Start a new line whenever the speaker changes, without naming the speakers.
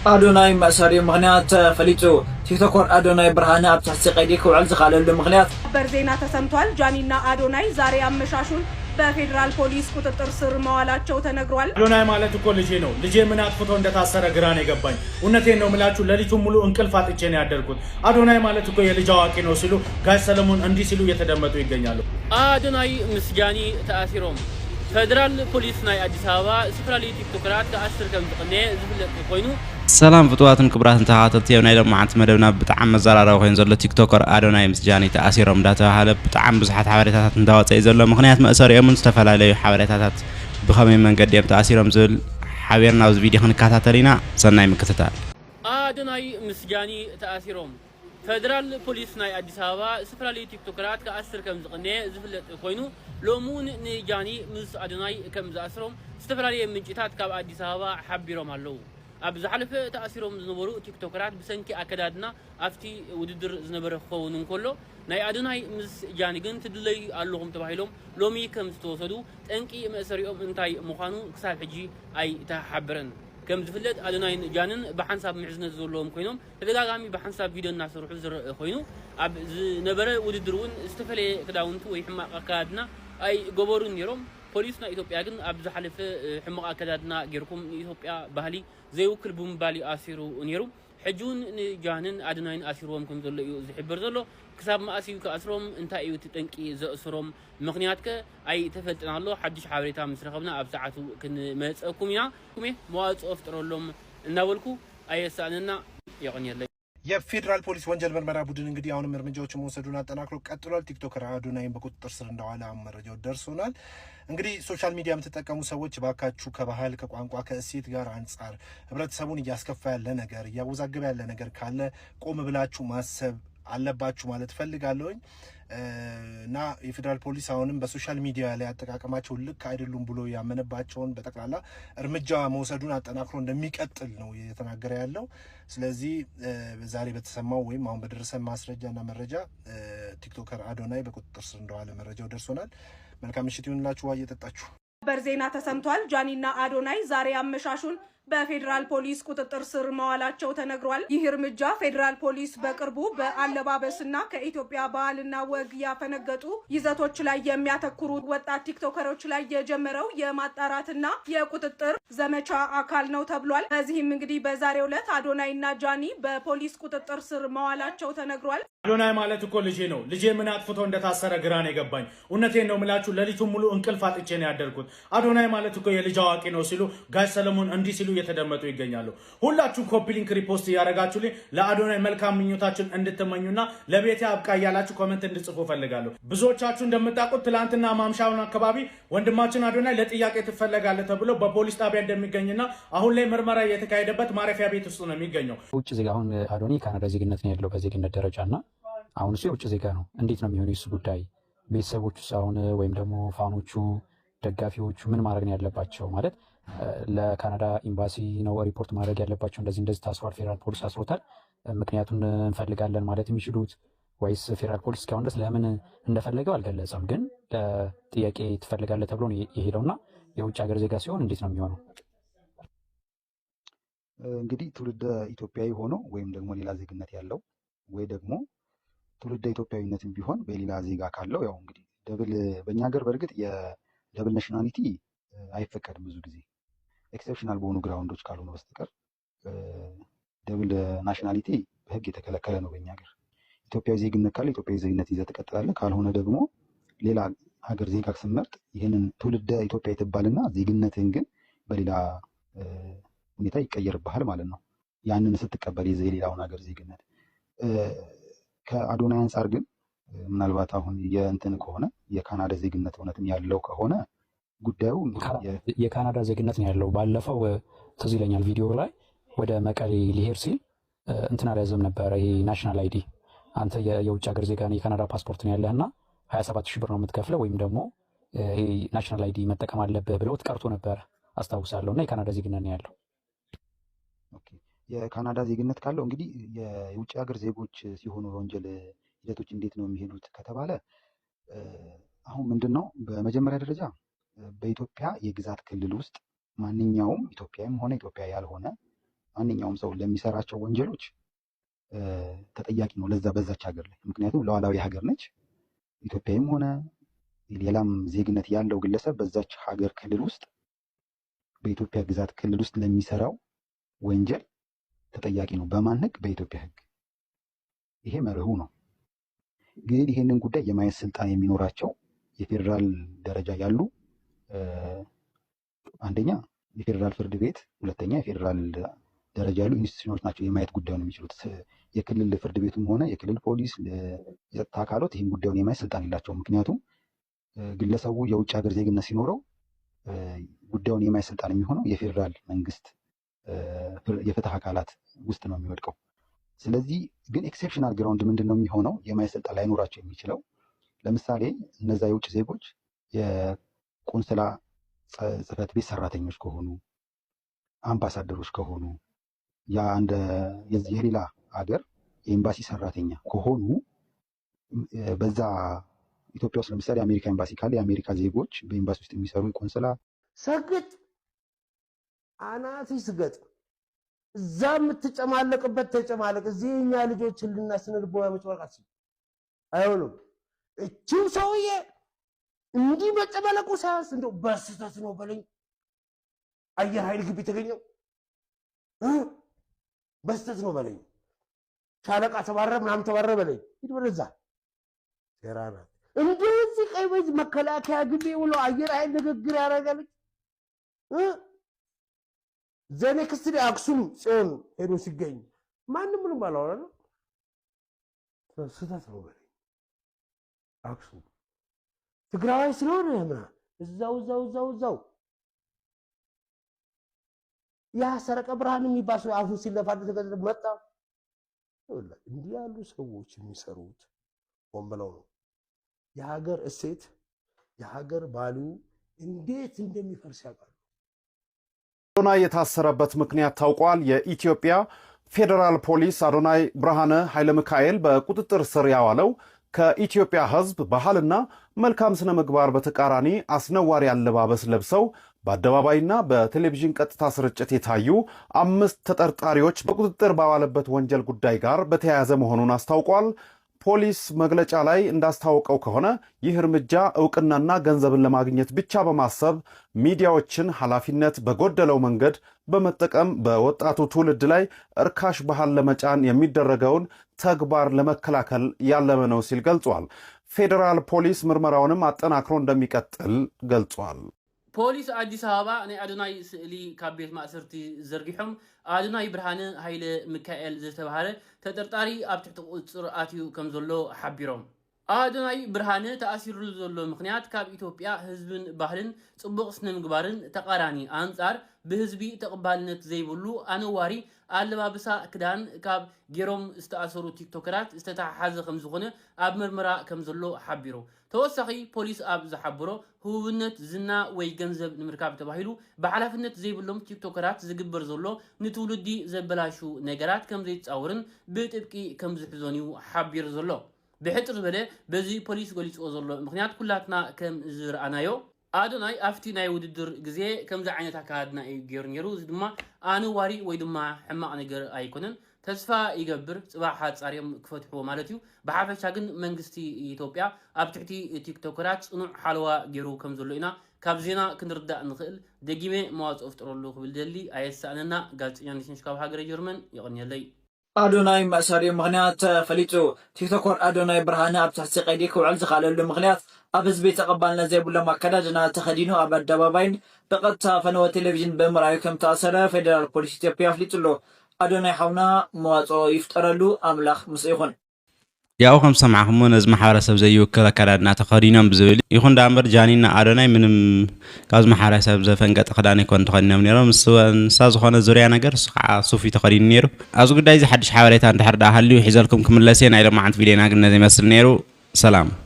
አዶናይ ማሰሪ ምክንያት ፈሊጹ ቲክቶከር አዶናይ ብርሃነ ኣብ ታሕቲ ቀይዲ ክውዕል ዝኻለሉ ምክንያት
በርዜና ተሰምቷል። ጃኒና አዶናይ ዛሬ አመሻሹን በፌደራል ፖሊስ ቁጥጥር ስር መዋላቸው ተነግሯል።
አዶናይ ማለት እኮ ልጄ ነው። ልጄ ምን አጥፍቶ እንደታሰረ ግራ ነው የገባኝ። እውነቴን ነው ምላችሁ፣ ሌሊቱን ሙሉ እንቅልፍ አጥቼ ነው ያደርኩት። አዶናይ ማለት እኮ የልጅ አዋቂ ነው ሲሉ ጋሽ ሰለሞን እንዲህ ሲሉ እየተደመጡ ይገኛሉ።
አዶናይ ምስ ጃኒ ተኣሲሮም ፌደራል ፖሊስ ናይ አዲስ አበባ ዝተፈላለዩ ቲክቶከራት ከአስር ከም ዝቅነየ ዝፍለጥ ኮይኑ
ሰላም ፍጡዋትን ክብራትን ተኸታተልቲ ናይ ሎማዓንቲ መደብና ብጣዕሚ መዘራረቢ ኮይኑ ዘሎ ቲክቶከር አዶናይ ምስ ጃኒ ተኣሲሮም እንዳተባሃለ ብጣዕሚ ብዙሓት ሓበሬታታት እንዳወፀ ዘሎ ምክንያት መእሰሪኦምን ዝተፈላለዩ ሓበሬታታት ብኸመይ መንገዲ እዮም ተኣሲሮም ዝብል ሓቢርና ኣብዚ ቪድዮ ክንከታተል ኢና። ሰናይ ምክትታል።
አዶናይ ምስ ጃኒ ተኣሲሮም ፌደራል ፖሊስ ናይ አዲስ አበባ ዝተፈላለዩ ቲክቶከራት ከአስር ከም ዝቅነየ ዝፍለጥ ኮይኑ ሎሙን ንጃኒ ምስ አዶናይ ከም ዝኣስሮም ዝተፈላለዩ ምንጭታት ካብ አዲስ አበባ ሓቢሮም ኣለው። ኣብ ዝሓለፈ ተኣሲሮም ዝነበሩ ቲክቶከራት ብሰንኪ ኣከዳድና ኣብቲ ውድድር ዝነበረ ክኸውን እንከሎ ናይ አዶናይ ምስ ጃኒ ግን ትድለዩ ኣለኹም ተባሂሎም ሎሚ ከም ዝተወሰዱ ጠንቂ መእሰሪኦም እንታይ ምዃኑ ክሳብ ሕጂ ኣይተሓብረን። كم زفلت أدوناين جانن بحنساب معزنة زولهم كينهم تدقاقامي بحنساب فيديو الناس روحوا زر كينو عب نبرة ودرون استفلي كداونتو ويحمق أكادنا أي جبرون يروم بوليسنا إثيوبيا جن عب زحلف حمق أكادنا جركم إثيوبيا بهالي زي وكل بوم بالي أسيرو ونيروم حجون جانن أدوناين أسيروهم كن زل يحبر زلوا كسب ما أسيو كأسرهم انت أيو تتنكي زأسرهم مغنياتك أي تفتنا الله حدش حاولتها مسرخبنا أبسعتو كن مسأكمينا كمي مواز أفترولهم ناولكو أي سألنا يعني الله
የፌደራል ፖሊስ ወንጀል ምርመራ ቡድን እንግዲህ አሁንም እርምጃዎችን መውሰዱን አጠናክሮ ቀጥሏል። ቲክቶከር አዶናይን በቁጥጥር ስር እንደዋለ መረጃው ደርሶናል። እንግዲህ ሶሻል ሚዲያ የምትጠቀሙ ሰዎች ባካችሁ ከባህል ከቋንቋ ከእሴት ጋር አንጻር ህብረተሰቡን እያስከፋ ያለ ነገር እያወዛገበ ያለ ነገር ካለ ቆም ብላችሁ ማሰብ አለባችሁ ማለት ፈልጋለሁኝ። እና የፌደራል ፖሊስ አሁንም በሶሻል ሚዲያ ላይ አጠቃቀማቸው ልክ አይደሉም ብሎ ያመነባቸውን በጠቅላላ እርምጃ መውሰዱን አጠናክሮ እንደሚቀጥል ነው የተናገረ ያለው። ስለዚህ ዛሬ በተሰማው ወይም አሁን በደረሰን ማስረጃና መረጃ ቲክቶከር አዶናይ በቁጥጥር ስር እንደዋለ መረጃው ደርሶናል። መልካም ምሽት ይሁንላችሁ። እየጠጣችሁ
በርዜና ተሰምቷል። ጃኒና አዶናይ ዛሬ አመሻሹን በፌደራል ፖሊስ ቁጥጥር ስር መዋላቸው ተነግሯል። ይህ እርምጃ ፌደራል ፖሊስ በቅርቡ በአለባበስና ከኢትዮጵያ ባህልና ወግ ያፈነገጡ ይዘቶች ላይ የሚያተኩሩ ወጣት ቲክቶከሮች ላይ የጀመረው የማጣራትና የቁጥጥር ዘመቻ አካል ነው ተብሏል። በዚህም እንግዲህ በዛሬው ዕለት አዶናይና ጃኒ በፖሊስ ቁጥጥር ስር መዋላቸው ተነግሯል።
አዶናይ ማለት እኮ ልጄ ነው። ልጄ ምን አጥፍቶ እንደታሰረ ግራ ነው የገባኝ። እውነቴን ነው ምላችሁ፣ ሌሊቱን ሙሉ እንቅልፍ አጥቼ ነው ያደርኩት። አዶናይ ማለት እኮ የልጅ አዋቂ ነው ሲሉ ጋሽ ሰለሞን እንዲህ ሲሉ እየተደመጡ ይገኛሉ። ሁላችሁም ኮፒ ሊንክ ሪፖስት ያደረጋችሁልኝ ለአዶናይ መልካም ምኞታችሁን እንድትመኙና ለቤቴ አብቃ ያላችሁ ኮሜንት እንድጽፉ ፈልጋለሁ። ብዙዎቻችሁ እንደምታውቁት ትላንትና ማምሻውን አካባቢ ወንድማችን አዶናይ ለጥያቄ ትፈለጋለህ ተብሎ በፖሊስ ጣቢያ እንደሚገኝና አሁን ላይ ምርመራ የተካሄደበት ማረፊያ ቤት ውስጥ ነው የሚገኘው።
ውጭ ዜጋ አሁን አዶናይ ካናዳ ዜግነት ነው ያለው በዜግነት ደረጃና አሁን እሱ የውጭ ዜጋ ነው። እንዴት ነው የሚሆነው እሱ ጉዳይ? ቤተሰቦቹ አሁን ወይም ደግሞ ፋኖቹ ደጋፊዎቹ ምን ማድረግ ነው ያለባቸው? ማለት ለካናዳ ኤምባሲ ነው ሪፖርት ማድረግ ያለባቸው። እንደዚህ ታስሯል፣ ፌደራል ፖሊስ አስሮታል፣ ምክንያቱን እንፈልጋለን ማለት የሚችሉት ወይስ ፌደራል ፖሊስ እስካሁን ድረስ ለምን እንደፈለገው አልገለጸም። ግን ጥያቄ ትፈልጋለህ ተብሎ ነው የሄደውና የውጭ ሀገር ዜጋ ሲሆን እንዴት ነው የሚሆነው?
እንግዲህ ትውልደ ኢትዮጵያዊ ሆኖ ወይም ደግሞ ሌላ ዜግነት ያለው ወይ ደግሞ ትውልደ ኢትዮጵያዊነትም ቢሆን በሌላ ዜጋ ካለው ያው እንግዲህ ደብል በእኛ ሀገር በእርግጥ የደብል ናሽናሊቲ አይፈቀድም። ብዙ ጊዜ ኤክሰፕሽናል በሆኑ ግራውንዶች ካልሆነ በስተቀር ደብል ናሽናሊቲ በሕግ የተከለከለ ነው በእኛ ሀገር። ኢትዮጵያዊ ዜግነት ካለ ኢትዮጵያዊ ዜግነት ይዘህ ትቀጥላለህ። ካልሆነ ደግሞ ሌላ ሀገር ዜጋ ስመርጥ ይህንን ትውልደ ኢትዮጵያ ትባልና ዜግነትህን ግን በሌላ ሁኔታ ይቀየርብሃል ማለት ነው። ያንን ስትቀበል የሌላውን ሀገር ዜግነት ከአዶናይ አንጻር ግን ምናልባት አሁን የእንትን ከሆነ የካናዳ ዜግነት እውነትም ያለው ከሆነ ጉዳዩ
የካናዳ ዜግነት ነው ያለው። ባለፈው ትዝ ይለኛል ቪዲዮ ላይ ወደ መቀሌ ሊሄድ ሲል እንትን አልያዘም ነበረ። ይሄ ናሽናል አይዲ አንተ የውጭ ሀገር ዜጋ ነህ የካናዳ ፓስፖርት ነው ያለህና 27,000 ብር ነው የምትከፍለው ወይም ደግሞ ይሄ ናሽናል አይዲ መጠቀም አለብህ ብለው ቀርቶ ነበረ አስታውሳለሁ። እና የካናዳ ዜግነት ነው ያለው።
ኦኬ የካናዳ ዜግነት ካለው እንግዲህ የውጭ ሀገር ዜጎች ሲሆኑ ወንጀል ሂደቶች እንዴት ነው የሚሄዱት ከተባለ አሁን ምንድነው በመጀመሪያ ደረጃ በኢትዮጵያ የግዛት ክልል ውስጥ ማንኛውም ኢትዮጵያዊም ሆነ ኢትዮጵያ ያልሆነ ማንኛውም ሰው ለሚሰራቸው ወንጀሎች ተጠያቂ ነው ለዛ በዛች ሀገር ላይ። ምክንያቱም ሉዓላዊ ሀገር ነች። ኢትዮጵያዊም ሆነ ሌላም ዜግነት ያለው ግለሰብ በዛች ሀገር ክልል ውስጥ በኢትዮጵያ ግዛት ክልል ውስጥ ለሚሰራው ወንጀል ተጠያቂ ነው። በማን ህግ? በኢትዮጵያ ህግ። ይሄ መርሁ ነው። ግን ይሄንን ጉዳይ የማየት ስልጣን የሚኖራቸው የፌዴራል ደረጃ ያሉ አንደኛ የፌዴራል ፍርድ ቤት፣ ሁለተኛ የፌዴራል ደረጃ ያሉ ኢንስቲትዩሽኖች ናቸው የማየት ጉዳዩን የሚችሉት። የክልል ፍርድ ቤቱም ሆነ የክልል ፖሊስ፣ የጸጥታ አካላት ይህን ጉዳዩን የማየት ስልጣን የላቸውም። ምክንያቱም ግለሰቡ የውጭ ሀገር ዜግነት ሲኖረው ጉዳዩን የማየት ስልጣን የሚሆነው የፌዴራል መንግስት የፍትህ አካላት ውስጥ ነው የሚወድቀው። ስለዚህ ግን ኤክሴፕሽናል ግራውንድ ምንድን ነው የሚሆነው የማየት ስልጣን ላይኖራቸው የሚችለው? ለምሳሌ እነዛ የውጭ ዜጎች የቆንስላ ጽህፈት ቤት ሰራተኞች ከሆኑ፣ አምባሳደሮች ከሆኑ፣ የሌላ ሀገር የኤምባሲ ሰራተኛ ከሆኑ በዛ ኢትዮጵያ ውስጥ ለምሳሌ የአሜሪካ ኤምባሲ ካለ የአሜሪካ ዜጎች በኤምባሲ ውስጥ የሚሰሩ ቆንስላ
ሰግጥ አናትሽ ስገጥ እዛ የምትጨማለቅበት ተጨማለቅ። እዚህ እኛ ልጆችን ልናስነልቦና መጨማለቅ አይሆንም። እቺው ሰውዬ እንዲህ መጨማለቁ ሳያንስ እንደው በስህተት ነው በለኝ። አየር ኃይል ግቢ ተገኘው በስህተት ነው በለኝ። ሻለቃ ተባረረ ምናምን ተባረረ በለኝ። ሂድ ወደዛ ሴራና እንደዚህ ቀይ በዝ መከላከያ ግቢ ብሎ አየር ኃይል ንግግር ያደርጋል። ዘኔ ክስሪ አክሱም ጽዮን ሄዶ ሲገኝ ማንም ምንም አላወራ። ስህተት ነው በለኝ። አክሱም ትግራዋይ ስለሆነ ምና እዛው ያ ሰረቀ ብርሃን የሚባለው አሁን ሲለፋድ ተገደ መጣ። እንዲህ ያሉ ሰዎች የሚሰሩት ሆን ብለው ነው። የሀገር እሴት የሀገር ቫልዩ እንዴት እንደሚፈርስ ያውቃሉ።
አዶናይ የታሰረበት ምክንያት ታውቋል። የኢትዮጵያ ፌዴራል ፖሊስ አዶናይ ብርሃነ ኃይለ ሚካኤል በቁጥጥር ስር ያዋለው ከኢትዮጵያ ሕዝብ ባህልና መልካም ስነ ምግባር በተቃራኒ አስነዋሪ አለባበስ ለብሰው በአደባባይና በቴሌቪዥን ቀጥታ ስርጭት የታዩ 5 ተጠርጣሪዎች በቁጥጥር ባዋለበት ወንጀል ጉዳይ ጋር በተያያዘ መሆኑን አስታውቋል። ፖሊስ መግለጫ ላይ እንዳስታወቀው ከሆነ ይህ እርምጃ እውቅናና ገንዘብን ለማግኘት ብቻ በማሰብ ሚዲያዎችን ኃላፊነት በጎደለው መንገድ በመጠቀም በወጣቱ ትውልድ ላይ እርካሽ ባህል ለመጫን የሚደረገውን ተግባር ለመከላከል ያለመ ነው ሲል ገልጿል። ፌዴራል ፖሊስ ምርመራውንም አጠናክሮ እንደሚቀጥል ገልጿል።
ፖሊስ አዲስ አበባ ናይ አዶናይ ስእሊ ካብ ቤት ማእሰርቲ ዘርጊሖም አዶናይ ብርሃነ ኃይለ ሚካኤል ዝተባሃለ ተጠርጣሪ ኣብ ትሕቲ ቁፅር ኣትዩ ከም ዘሎ ሓቢሮም። አዶናይ ብርሃነ ተኣሲሩሉ ዘሎ ምክንያት ካብ ኢትዮጵያ ህዝብን ባህልን ጽቡቕ ስነ ምግባርን ተቃራኒ አንጻር ብህዝቢ ተቀባልነት ዘይብሉ ኣነዋሪ ኣለባብሳ ክዳን ካብ ጌሮም ዝተኣሰሩ ቲክቶከራት ዝተተሓሓዘ ከም ዝኾነ ኣብ ምርመራ ከም ዘሎ ሓቢሩ። ተወሳኺ ፖሊስ ኣብ ዝሓብሮ ህቡብነት ዝና ወይ ገንዘብ ንምርካብ ተባሂሉ ብሓላፍነት ዘይብሎም ቲክቶከራት ዝግበር ዘሎ ንትውልዲ ዘበላሹ ነገራት ከም ዘይፃውርን ብጥብቂ ከም ዝሕዞን እዩ ሓቢሩ ዘሎ። ብሕፅር ዝበለ በዚ ፖሊስ ገሊፅዎ ዘሎ ምክንያት ኩላትና ከም ዝረኣናዮ አዶናይ ኣብቲ ናይ ውድድር ግዜ ከምዚ ዓይነት ኣካድና እዩ ገይሩ ነይሩ። እዚ ድማ ኣነዋሪ ወይ ድማ ሕማቕ ነገር ኣይኮነን። ተስፋ ይገብር ጽባሕ ሓጻርዮም ክፈትሕዎ ማለት እዩ። ብሓፈሻ ግን መንግስቲ ኢትዮጵያ ኣብ ትሕቲ ቲክቶከራት ጽኑዕ ሓለዋ ገይሩ ከም ዘሎ ኢና ካብ ዜና ክንርዳእ ንኽእል። ደጊሜ መዋፅኦ ፍጥረሉ ክብል ደሊ ኣየሳእነና። ጋዜጠኛ ንሽንሽ ካብ ሃገረ ጀርመን ይቕንየለይ።
አዶናይ መእሰሪኡ ምክንያት ፈሊጡ። ቲክቶከር አዶናይ ብርሃነ ኣብ ትሕቲ ቀይዲ ክውዕል ዝኻለሉ ምክንያት ኣብ ህዝቢ ተቐባልነት ዘይብሎም ኣከዳድና ተኸዲኑ ኣብ ኣደባባይን ብቐጥታ ፈነወ ቴሌቪዥን ብምርኣዩ ከም ተኣሰረ ፌደራል ፖሊስ ኢትዮጵያ ኣፍሊጡ ኣሎ። አዶናይ ሓውና መዋፅኦ ይፍጠረሉ ኣምላኽ ምስ ይኹን።
ያው ከም ሰማዕኹም ነዚ ማሕበረሰብ ዘይውክል ኣከዳድና ተኸዲኖም ብዝብል ይኹን ዳእምበር ጃኒና አዶናይ ምንም ካብዚ ማሕበረሰብ ዘፈንገጠ ክዳን ኣይኮን ተኸዲኖም ነይሮም። ንሳ ዝኾነ ዙርያ ነገር እሱ ከዓ ሱፍ ተኸዲኑ ነይሩ። ኣብዚ ጉዳይ እዚ ሓድሽ ሓበሬታ እንድሕር ዳ ሃልዩ ሒዘልኩም ክምለስ ናይ ሎማዓንቲ ቪድዮና ግን ነዚ ይመስል ነይሩ። ሰላም